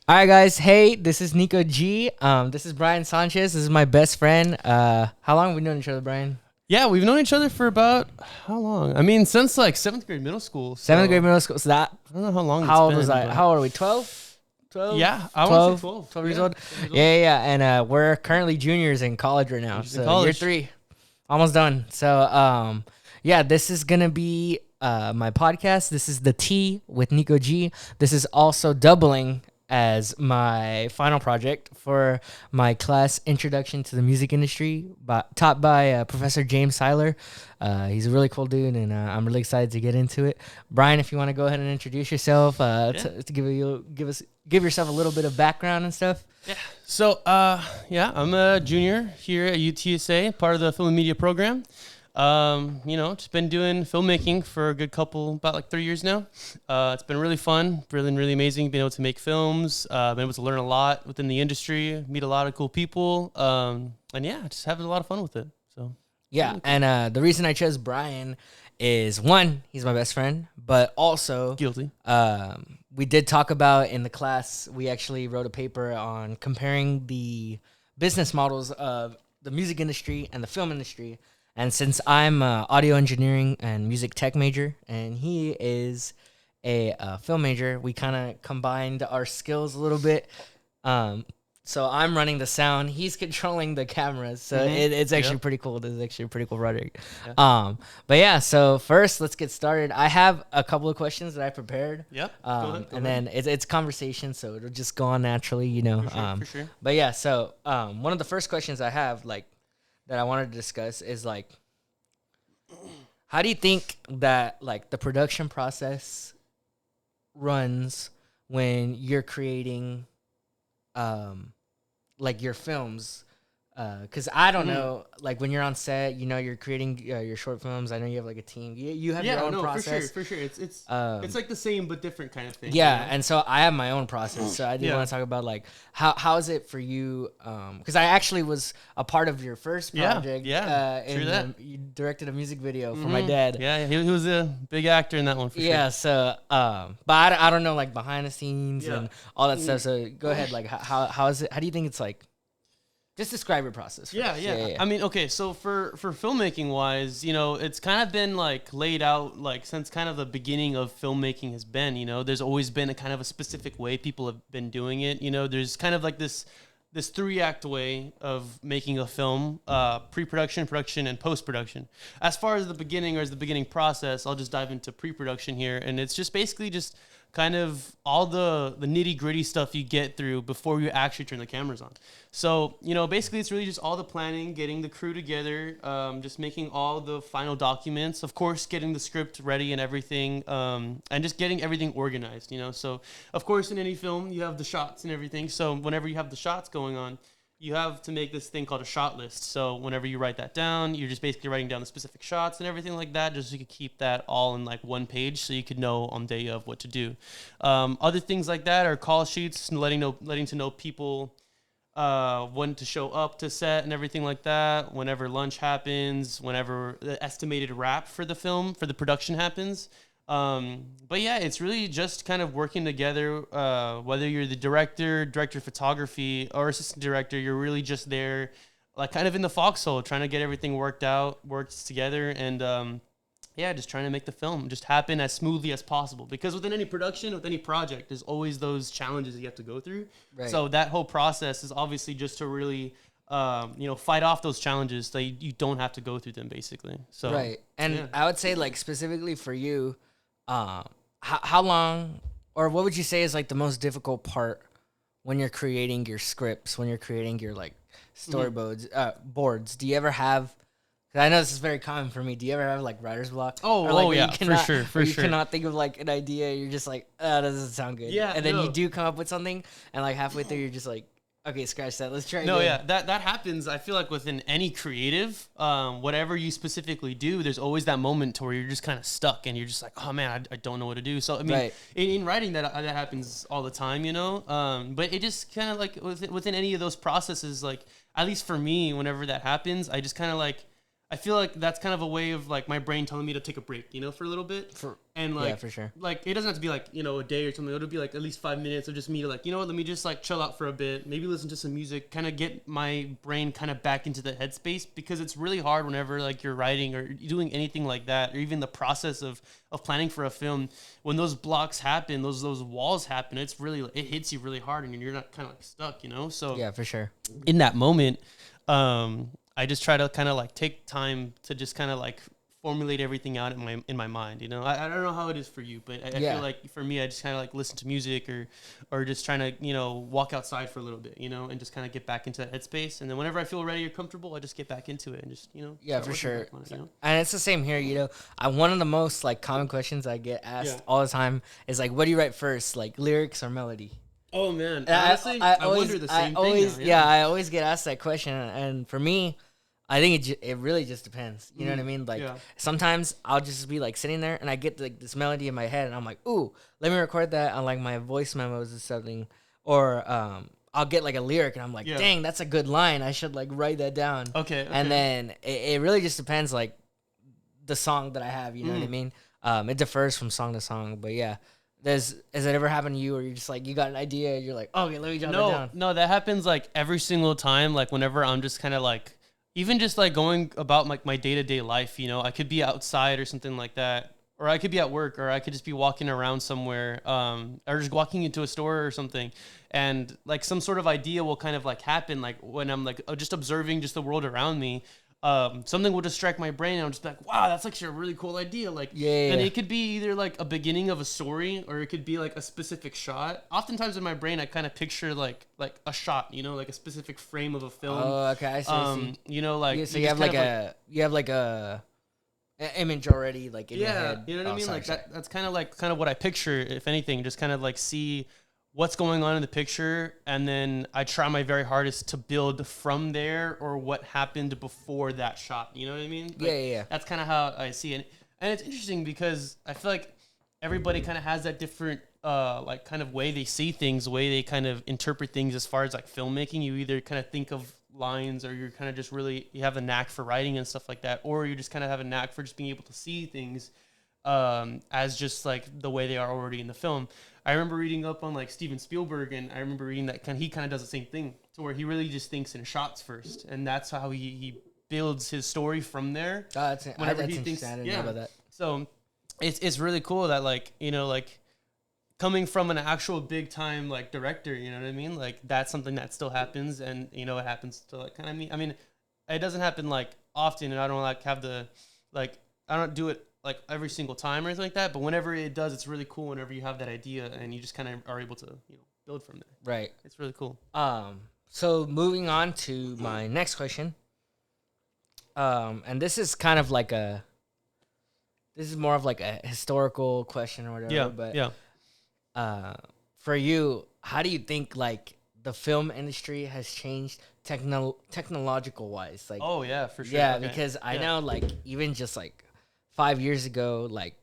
All right, guys. Hey, this is Nico G. This is Bryan Sanchez. This is my best friend. How long have we known each other, Brian? Yeah, we've known each other for about how long? I mean, since like seventh grade middle school. So Seventh grade middle school. So that. I don't know how long. How it's old was been, I? but- How old are we? 12? 12? Yeah, I want to say 12. 12 years Yeah, old. 12 years old. Yeah. And we're currently juniors in college right now. Juniors in So college. year 3, almost done. So yeah, this is gonna be my podcast. This is the T with Nico G. This is also doubling as my final project for my class, Introduction to the Music Industry, taught by Professor James Seiler. He's a really cool dude, and I'm really excited to get into it. Brian, if you want to go ahead and introduce yourself, to give yourself a little bit of background and stuff. Yeah. So, I'm a junior here at UTSA, part of the film and media program. Just been doing filmmaking for a good about like 3 years now. It's been really fun, really amazing being able to make films, been able to learn a lot within the industry, meet a lot of cool people, and just having a lot of fun with it. So Yeah, and the reason I chose Brian is, one, he's my best friend, but also guilty. we did talk about in the class, we actually wrote a paper on comparing the business models of the music industry and the film industry. And since I'm audio engineering and music tech major, and he is a film major, we kind of combined our skills a little bit. So I'm running the sound, he's controlling the cameras. So it's actually pretty cool. This is actually a pretty cool project. Yeah. But yeah, so first let's get started. I have a couple of questions that I prepared. Yep. Then it's conversation, so it'll just go on naturally, you know. For sure. But yeah, so one of the first questions I have, that I wanted to discuss is how do you think that the production process runs when you're creating your films? Because I don't know, when you're on set, you're creating your short films. I know you have a team. You have your own process. For sure. It's like the same but different kind of thing. Yeah, and so I have my own process. So I did want to talk about how is it for you? Because I actually was a part of your first project. You directed a music video for my dad. Yeah, he was a big actor in that one for sure. Yeah, so but I don't know behind the scenes and all that stuff. So go ahead, how is it? How do you think it's like? Just describe your process. Yeah. I mean, okay, so for filmmaking wise, it's kind of been laid out since kind of the beginning of filmmaking has been, there's always been a kind of a specific way people have been doing it. There's kind of this 3-act way of making a film: pre-production, production, and post-production. As far as the beginning process, I'll just dive into pre-production here, and it's just basically just kind of all the nitty-gritty stuff you get through before you actually turn the cameras on. So, basically it's really just all the planning, getting the crew together, just making all the final documents, of course, getting the script ready and everything, and just getting everything organized, So, of course, in any film, you have the shots and everything. So whenever you have the shots going on, you have to make this thing called a shot list. So whenever you write that down, you're just basically writing down the specific shots and everything like that, just so you could keep that all in one page, so you could know on day of what to do. Other things like that are call sheets, letting to know people when to show up to set and everything like that. Whenever lunch happens, whenever the estimated wrap for the film for the production happens. But yeah, it's really just kind of working together, whether you're the director of photography, or assistant director. You're really just there, kind of in the foxhole, trying to get everything worked together, and just trying to make the film just happen as smoothly as possible. Because within any production, with any project, there's always those challenges that you have to go through. Right. So that whole process is obviously just to really fight off those challenges so you don't have to go through them, basically. So right. And I would say specifically for you, how long, or what would you say is the most difficult part when you're creating your scripts, when you're creating your storyboards, boards? Do you ever have? Cause I know this is very common for me. Do you ever have writer's block? Yeah, for sure. You cannot think of an idea. You're just that doesn't sound good. Yeah, and then you do come up with something, and halfway through you're just okay, scratch that. Let's try again. No, yeah, that happens. I feel within any creative, whatever you specifically do, there's always that moment to where you're just kind of stuck, and you're just oh man, I don't know what to do. So I mean, in writing that happens all the time, But it just kind of within any of those processes, at least for me, whenever that happens, I just kind of I feel like that's kind of a way of like my brain telling me to take a break, you know, for a little bit. And like, yeah, for sure. Like it doesn't have to be like, you know, a day or something. It'll be like at least 5 minutes of just me to like, you know what, let me just like chill out for a bit, maybe listen to some music, kind of get my brain kind of back into the headspace, because it's really hard whenever like you're writing or doing anything like that, or even the process of planning for a film. When those blocks happen, those walls happen, it hits you really hard, and you're not kind of like stuck, you know? So Yeah, for sure. in that moment, I just try to kind of like take time to just kind of like formulate everything out in my mind. You know, I don't know how it is for you, but I feel like for me, I just kind of like listen to music or just trying to, you know, walk outside for a little bit, you know, and just kind of get back into that headspace. And then whenever I feel ready or comfortable, I just get back into it and just, you know. Yeah, for sure. It, you know? And it's the same here, you know. One of the most like common questions I get asked all the time is like, what do you write first, like lyrics or melody? Oh man, honestly, I wonder the same thing now, yeah, I always get asked that question, and for me, I think it really just depends. You know what I mean? Like sometimes I'll just be like sitting there and I get like this melody in my head and I'm like, ooh, let me record that on like my voice memos or something. Or I'll get like a lyric and I'm like, dang, that's a good line. I should like write that down. Okay. And then it really just depends like the song that I have. You know what I mean? It differs from song to song, but yeah. Has it ever happened to you where you're just like, you got an idea and you're like, okay, let me jot that down? No, that happens like every single time. Like whenever I'm just kind of like, even just like going about like my day-to-day life, you know, I could be outside or something like that, or I could be at work, or I could just be walking around somewhere, or just walking into a store or something, and like some sort of idea will kind of like happen, like when I'm like just observing just the world around me. Something will just strike my brain and I'm just like, wow, that's actually a really cool idea. Like, and it could be either like a beginning of a story, or it could be like a specific shot. Oftentimes in my brain, I kind of picture like a shot, you know, like a specific frame of a film. Oh, okay, I see. You know, like, so you have like an image already, like in your head. You know what I mean? Sorry, like that's kind of what I picture, if anything, just kind of like see what's going on in the picture, and then I try my very hardest to build from there, or what happened before that shot. You know what I mean? Like, yeah. That's kind of how I see it, and it's interesting because I feel like everybody kind of has that different, like kind of way they see things, the way they kind of interpret things as far as like filmmaking. You either kind of think of lines, or you're kind of just really, you have a knack for writing and stuff like that, or you just kind of have a knack for just being able to see things as just like the way they are already in the film. I remember reading up on like Steven Spielberg, and I remember reading that he kind of does the same thing, to where he really just thinks in shots first, and that's how he builds his story from there. Whenever he thinks, I didn't know about that. So it's really cool that, like, you know, like coming from an actual big time like director, you know what I mean? Like that's something that still happens, and you know, it happens to like kind of me. I mean, it doesn't happen like often, and I don't like have the like, I don't do it like every single time or anything like that, but whenever it does, it's really cool whenever you have that idea and you just kind of are able to, you know, build from there. Right. It's really cool. So moving on to my next question. And this is kind of like this is more of like a historical question or whatever. Yeah. But for you, how do you think like the film industry has changed technological wise? Like, oh yeah, for sure. Yeah, okay. Because I know like even just like 5 years ago, like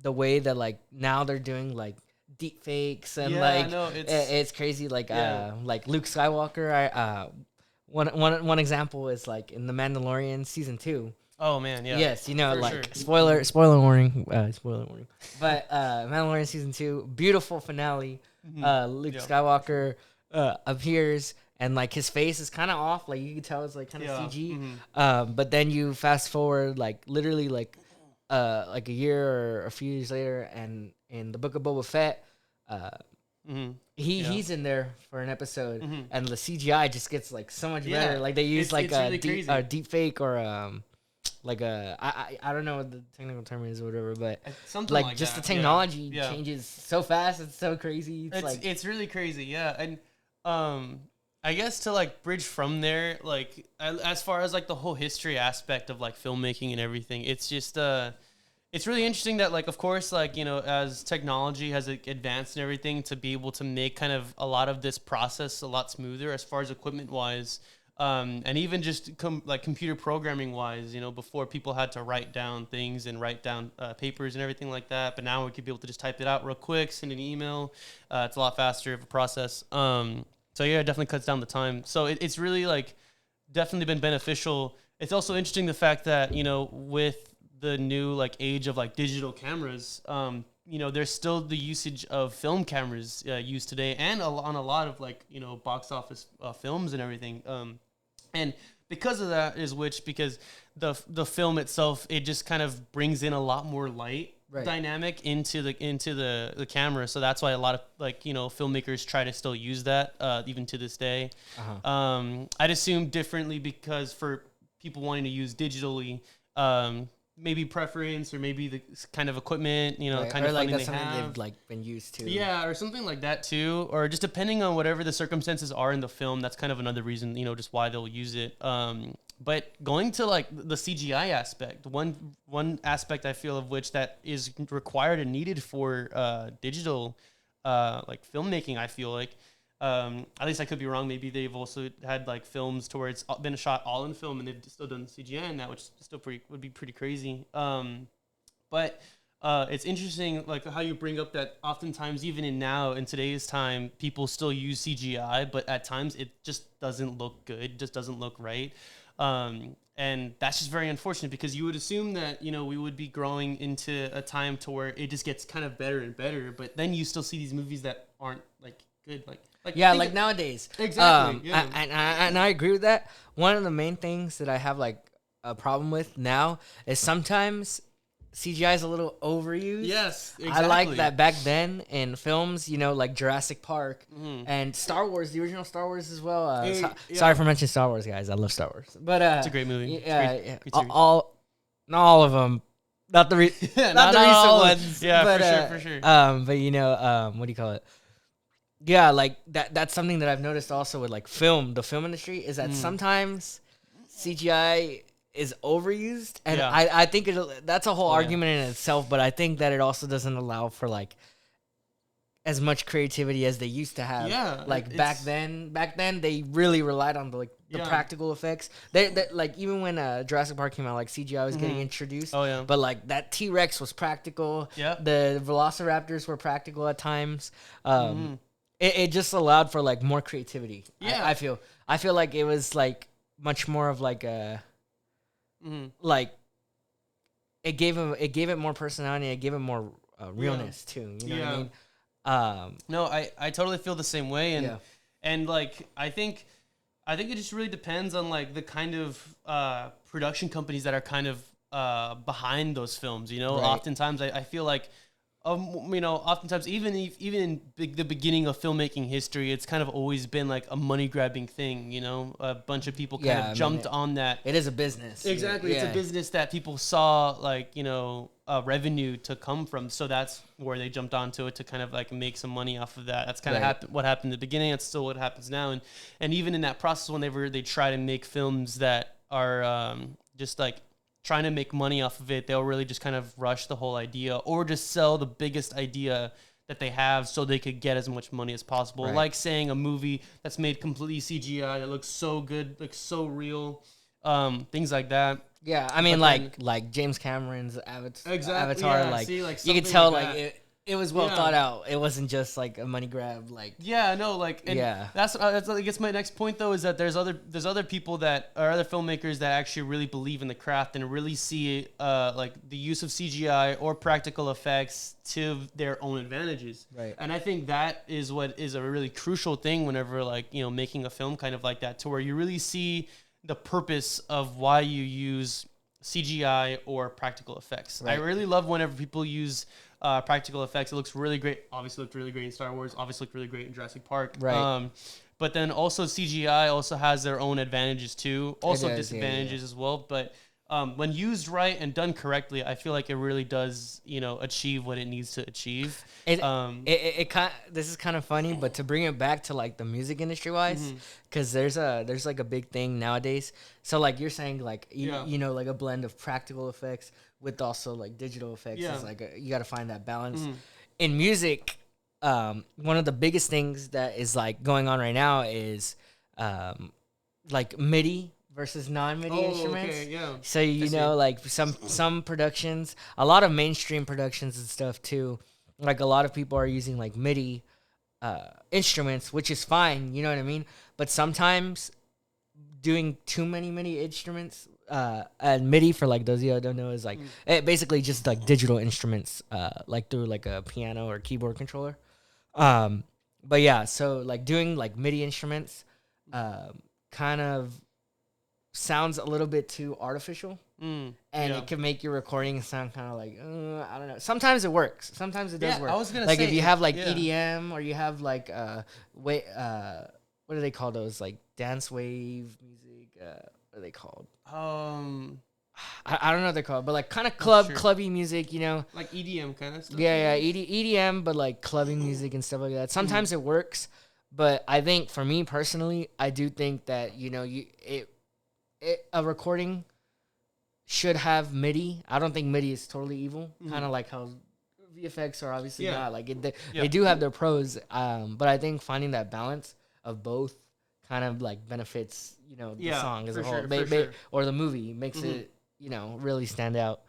the way that like now they're doing like deep fakes and it's crazy. Like like Luke Skywalker. One example is like in The Mandalorian season 2. Oh man, yeah. Yes, you know, for like sure. spoiler warning. But Mandalorian season 2, beautiful finale. Luke Skywalker appears. And like his face is kind of off, like you can tell it's like kind of CG. But then you fast forward like literally like a year or a few years later, and in the Book of Boba Fett, he's in there for an episode, and the CGI just gets like so much better. Like they use like a deep fake or like I don't know what the technical term is or whatever, but something like just that. The technology changes so fast. It's so crazy. It's really crazy, yeah. And I guess to like bridge from there, like as far as like the whole history aspect of like filmmaking and everything, it's just it's really interesting that like, of course, like, you know, as technology has advanced and everything, to be able to make kind of a lot of this process a lot smoother as far as equipment wise, and even just like computer programming wise, you know, before people had to write down things and write down papers and everything like that, but now we could be able to just type it out real quick, send an email. It's a lot faster of a process. So yeah, it definitely cuts down the time. So it's really like definitely been beneficial it's also interesting the fact that, you know, with the new like age of like digital cameras, you know, there's still the usage of film cameras used today, and on a lot of like, you know, box office films and everything. And because of that is because the film itself, it just kind of brings in a lot more light dynamic into the camera. So that's why a lot of like, you know, filmmakers try to still use that even to this day. I'd assume differently because for people wanting to use digitally, maybe preference or maybe the kind of equipment, you know, kind or of like funding that's they something have. they've like been used to. Yeah, or something like that too, or just depending on whatever the circumstances are in the film. That's kind of another reason, you know, just why they'll use it. But going to like the CGI aspect, one aspect I feel of which that is required and needed for digital like filmmaking, I feel like. At least I could be wrong. Maybe they've also had like films to where it's been shot all in film and they've still done CGI in that, which still would be pretty crazy. But it's interesting, like how you bring up that oftentimes, even in today's time, people still use CGI, but at times it just doesn't look good, just doesn't look right. And that's just very unfortunate because you would assume that, you know, we would be growing into a time to where it just gets kind of better and better, but then you still see these movies that aren't like good, like nowadays. Exactly. Yeah. And I agree with that. One of the main things that I have like a problem with now is sometimes CGI is a little overused. Yes, exactly. I like that back then in films, you know, like Jurassic Park and Star Wars, the original Star Wars as well. Sorry for mentioning Star Wars, guys. I love Star Wars, but it's a great movie. Yeah, not all of them. Not the recent ones. Yeah, but, for sure. But you know, what do you call it? Yeah, like that's something that I've noticed also with like the film industry is that sometimes CGI is overused, and I think that's a whole argument in itself, but I think that it also doesn't allow for like as much creativity as they used to have. Yeah, like back then they really relied on the practical effects. They like even when Jurassic Park came out, like CGI was getting introduced. Oh yeah, but like that T-Rex was practical. Yeah, the Velociraptors were practical at times. It just allowed for like more creativity. Yeah, I feel like it was like much more of like a like it gave it more personality. It gave it more realness too. You know what I mean? No, I totally feel the same way, and like I think it just really depends on like the kind of production companies that are kind of behind those films. You know, oftentimes I feel like. You know, oftentimes, even in the beginning of filmmaking history, it's kind of always been like a money grabbing thing. You know, a bunch of people kind of jumped on that. It is a business. Exactly, it's a business that people saw like, you know, revenue to come from. So that's where they jumped onto it to kind of like make some money off of that. That's kind of what happened in the beginning. That's still what happens now. And even in that process, whenever they try to make films that are just like trying to make money off of it, they'll really just kind of rush the whole idea or just sell the biggest idea that they have so they could get as much money as possible. Like saying a movie that's made completely CGI that looks so good, looks so real, things like that. Yeah, I mean, like James Cameron's Avatar, yeah. like, See, like you could tell like it was well thought out. It wasn't just like a money grab. Like that's I guess my next point though is that there's other people that are other filmmakers that actually really believe in the craft and really see like the use of CGI or practical effects to their own advantages. Right. And I think that is what is a really crucial thing whenever like, you know, making a film kind of like that, to where you really see the purpose of why you use CGI or practical effects. I really love whenever people use practical effects. It looks really great. Obviously looked really great in Star Wars. Obviously looked really great in Jurassic Park. Right. But then also CGI also has their own advantages too. Also disadvantages as well. But when used right and done correctly, I feel like it really does, you know, achieve what it needs to achieve. This is kind of funny, but to bring it back to like the music industry wise, because there's like a big thing nowadays. So like you're saying, like you know, like a blend of practical effects with also like digital effects. Is like you got to find that balance in music. One of the biggest things that is like going on right now is like MIDI versus non-MIDI instruments. Okay, yeah. So you know, like some productions, a lot of mainstream productions and stuff too. Like a lot of people are using like MIDI instruments, which is fine. You know what I mean? But sometimes doing too many MIDI instruments and MIDI, for like those of you that don't know, is like it basically just like digital instruments, like through like a piano or keyboard controller. But yeah, so like doing like MIDI instruments, kind of sounds a little bit too artificial, and it can make your recording sound kind of like I don't know. Sometimes it works. Sometimes it does work. I was gonna like say, if you have like EDM or you have like what do they call those, like dance wave music? What are they called? I don't know what they're called, but like kind of clubby music, you know, like EDM kind of stuff. Yeah, EDM, but like clubbing music and stuff like that. Sometimes it works, but I think for me personally, I do think that a recording should have MIDI. I don't think MIDI is totally evil. Kind of like how VFX are obviously not. Like they do have their pros, but I think finding that balance of both kind of like benefits the song as a whole, or the movie makes it really stand out.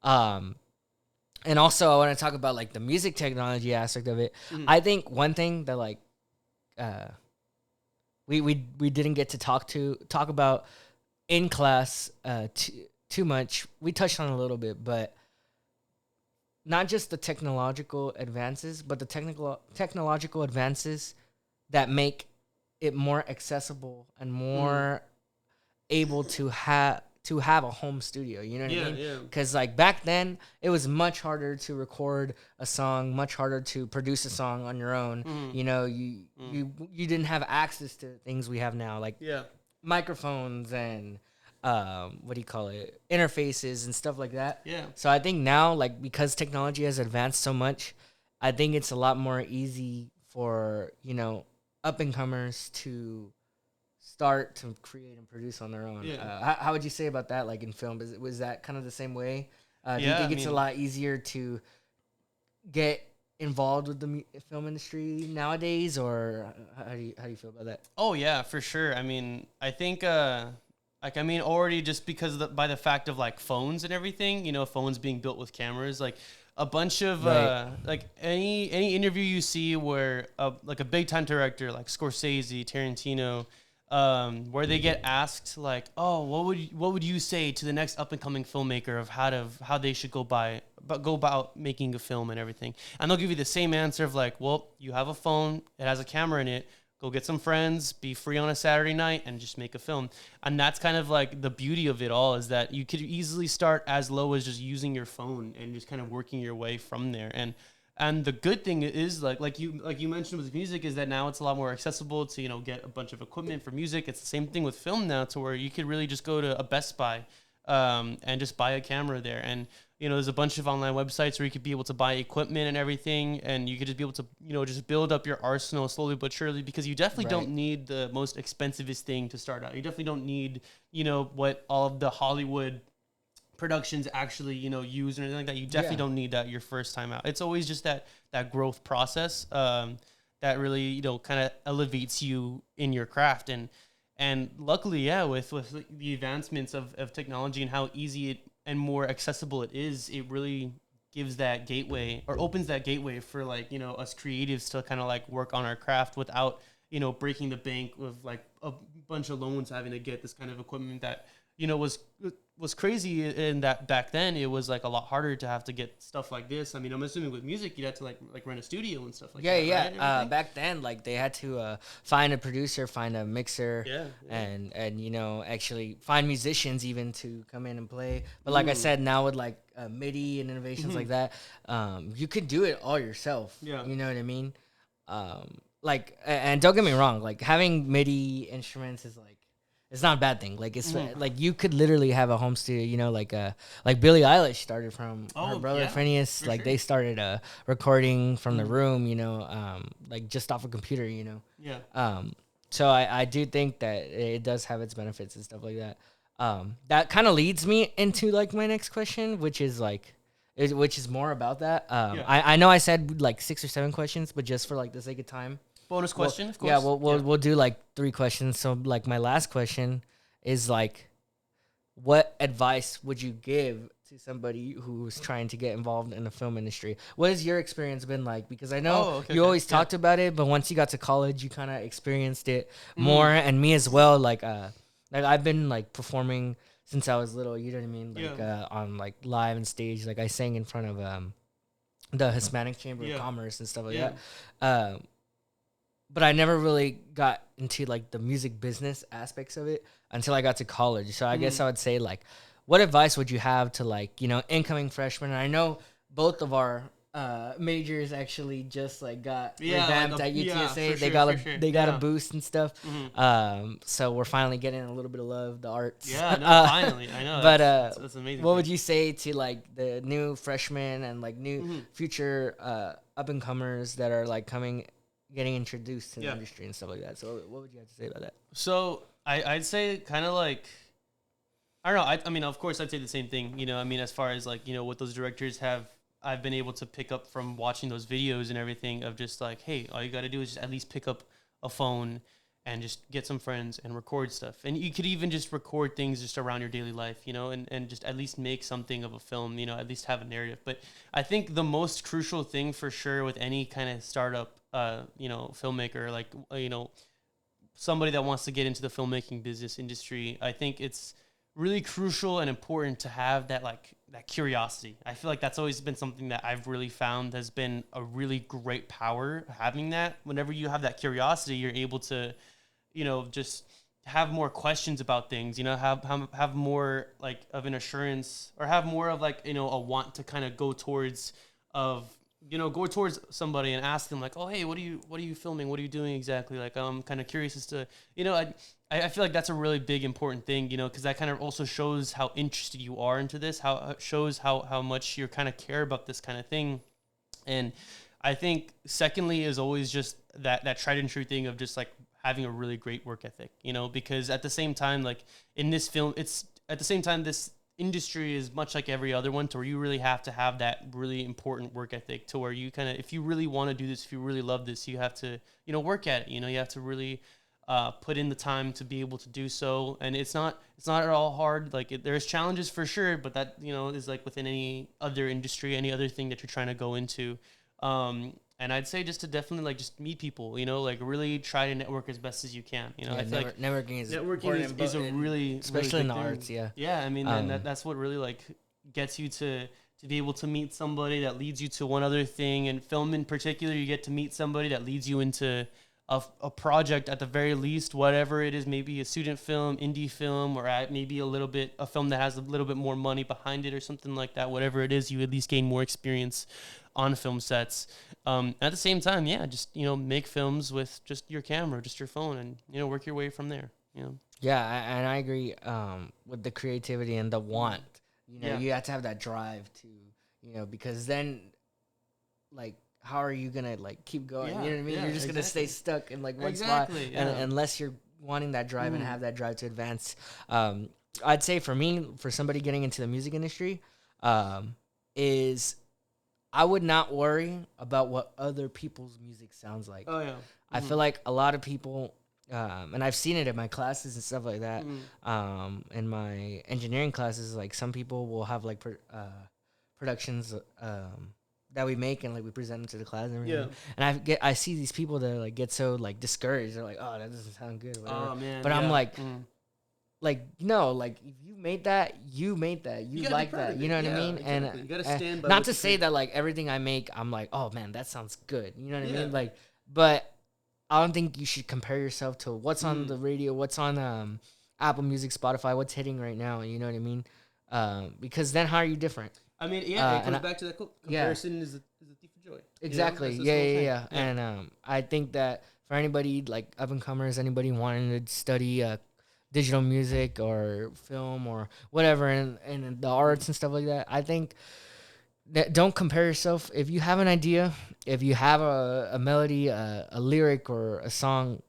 And also I want to talk about like the music technology aspect of it. I think one thing that like we didn't get to talk about in class too much. We touched on it a little bit, but not just the technological advances, but the technological advances that make it more accessible and more able to have a home studio. You know what I mean? Yeah. Because like back then, it was much harder to record a song, much harder to produce a song on your own. You know, you didn't have access to things we have now, like microphones and interfaces and stuff like that. Yeah. So I think now, like, because technology has advanced so much, I think it's a lot more easy for up and comers to start to create and produce on their own. Yeah. How would you say about that? Like in film, was that kind of the same way? Do you think it's a lot easier to get involved with the film industry nowadays, or how do you feel about that? Oh yeah, for sure. I mean, I think already just because by the fact of like phones and everything, phones being built with cameras, like a bunch of like any interview you see where like a big time director like Scorsese, Tarantino, where they get asked like, oh, what would you say to the next up and coming filmmaker of how they should go about making a film and everything, and they'll give you the same answer of like, well, you have a phone, it has a camera in it. Go get some friends, be free on a Saturday night, and just make a film. And that's kind of like the beauty of it all, is that you could easily start as low as just using your phone and just kind of working your way from there. And the good thing is like you mentioned with music, is that now it's a lot more accessible to get a bunch of equipment for music. It's the same thing with film now, to where you could really just go to a Best Buy and just buy a camera there. And there's a bunch of online websites where you could be able to buy equipment and everything, and you could just be able to, just build up your arsenal slowly but surely, because you definitely don't need the most expensivest thing to start out. You definitely don't need, what all of the Hollywood productions actually, use or anything like that. You definitely don't need that your first time out. It's always just that growth process that really, kind of elevates you in your craft. And luckily, with the advancements of technology and how easy it and more accessible it is, it really gives that gateway, or opens that gateway for like, us creatives to kind of like work on our craft without, breaking the bank with like a bunch of loans, having to get this kind of equipment that, was crazy in that back then. It was like a lot harder to have to get stuff like this. I mean, I'm assuming with music, you'd have to like rent a studio and stuff like that. Yeah. Right? Back then, like they had to find a producer, find a mixer, and actually find musicians even to come in and play. But like I said, now with like MIDI and innovations like that, you can do it all yourself. Yeah. You know what I mean? Like, and don't get me wrong, like having MIDI instruments is like, it's not a bad thing. Like it's like you could literally have a home studio. Like Billie Eilish started from her brother Phineas. Like they started recording from the room. Like just off a computer. Yeah. So I do think that it does have its benefits and stuff like that. That kind of leads me into like my next question, which is more about that. I know I said like 6 or 7 questions, but just for like the sake of time. Bonus question, of course. Yeah, we'll do like 3 questions. So like my last question is like, what advice would you give to somebody who's trying to get involved in the film industry? What has your experience been like? Because I know you always talked about it, but once you got to college, you kind of experienced it more, and me as well. Like I've been like performing since I was little. You know what I mean? Like on like live and stage, like I sang in front of the Hispanic Chamber of Commerce and stuff like that. But I never really got into like the music business aspects of it until I got to college. So I guess I would say like, what advice would you have to like, you know, incoming freshmen? And I know both of our majors actually just like got revamped at UTSA. They got a boost and stuff. So we're finally getting a little bit of love, the arts. Yeah, no, finally, I know. But that's amazing. What would you say to like the new freshmen and like new future up and comers that are like getting introduced to the industry and stuff like that? So what would you have to say about that? So I'd say kind of like, I don't know. I mean, of course, I'd say the same thing. You know, I mean, as far as like, you know, what those directors I've been able to pick up from watching those videos and everything of just like, hey, all you got to do is just at least pick up a phone and just get some friends and record stuff. And you could even just record things just around your daily life, you know, and just at least make something of a film, you know, at least have a narrative. But I think the most crucial thing for sure with any kind of startup, you know, filmmaker, like, you know, somebody that wants to get into the filmmaking business industry, I think it's really crucial and important to have that curiosity. I feel like that's always been something that I've really found has been a really great power, having that. Whenever you have that curiosity, you're able to, you know, just have more questions about things, you know, have more like of an assurance, or have more of like, you know, a want to kind of go towards somebody and ask them like, oh, hey, what are you filming? What are you doing exactly? Like, I'm kind of curious as to, you know, I feel like that's a really big, important thing, you know, because that kind of also shows how interested you are into this, how it shows how much you kind of care about this kind of thing. And I think secondly is always just that tried and true thing of just like having a really great work ethic, you know, because at the same time, like in this film, this industry is much like every other one, to where you really have to have that really important work ethic, to where you kind of, if you really want to do this, if you really love this, you have to, you know, work at it, you know, you have to really put in the time to be able to do so. And it's not at all hard. Like there's challenges for sure, but that, you know, is like within any other industry, any other thing that you're trying to go into. And I'd say just to definitely like just meet people, you know, like really try to network as best as you can. You know, I feel like networking is a really, especially really in the thing. arts. Yeah. Yeah. I mean, and that's what really like gets you to be able to meet somebody that leads you to one other thing. And film in particular, you get to meet somebody that leads you into a project at the very least, whatever it is, maybe a student film, indie film, or maybe a film that has a little bit more money behind it or something like that. Whatever it is, you at least gain more experience on film sets. At the same time, yeah, just, you know, make films with just your camera, just your phone, and, you know, work your way from there, you know? Yeah, and I agree with the creativity and the want. You know, you have to have that drive to, you know, because then, like, how are you gonna like keep going? You know what I mean? You're just gonna stay stuck in like one spot, and unless you're wanting that drive and have that drive to advance. I'd say for me, for somebody getting into the music industry, is I would not worry about what other people's music sounds like. Oh yeah, I feel like a lot of people, and I've seen it in my classes and stuff like that. In my engineering classes, like some people will have like productions. That we make and like we present them to the class and everything. Yeah. And I see these people that like get so like discouraged. They're like, oh, that doesn't sound good. Oh man. But I'm like, no, like if you made that, you like that. You know what I mean? Exactly. And you gotta stand by. Not to say that like everything I make, I'm like, oh man, that sounds good. You know what I mean? Like, but I don't think you should compare yourself to what's on the radio, what's on Apple Music, Spotify, what's hitting right now. You know what I mean? Because then how are you different? I mean, it comes back to that quote. Comparison is a thief of joy. Exactly. You know? Yeah. And I think that for anybody like up and comers, anybody wanting to study digital music or film or whatever, and the arts and stuff like that, I think that don't compare yourself. If you have an idea, if you have a melody, a lyric, or a song,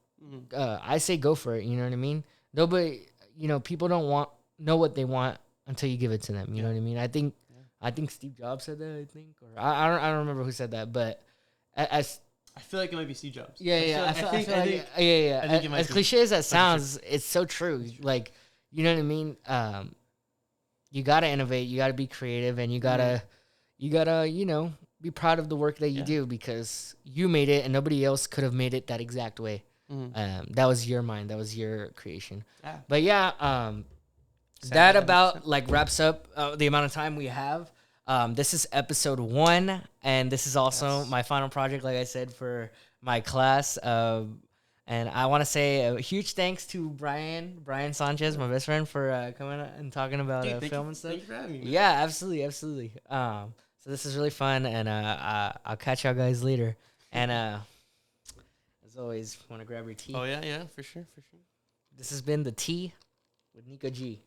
I say go for it. You know what I mean? Nobody, you know, people don't know what they want until you give it to them. You know what I mean? I think Steve Jobs said that. I think, or I don't remember who said that, but as I feel like it might be Steve Jobs. I feel like as cliche as that sounds, it's so true. Like, you know what I mean? You gotta innovate. You gotta be creative, and you gotta you know, be proud of the work that you do, because you made it, and nobody else could have made it that exact way. That was your mind. That was your creation. But that about like wraps up the amount of time we have. This is episode 1, and this is also my final project, like I said, for my class. And I want to say a huge thanks to Bryan Sanchez, my best friend, for coming and talking about film and stuff. Thank you for having me, man. Yeah, absolutely. So this is really fun, and I'll catch y'all guys later. And as always, want to grab your tea. Oh yeah, for sure. This has been the Tea with Nico G.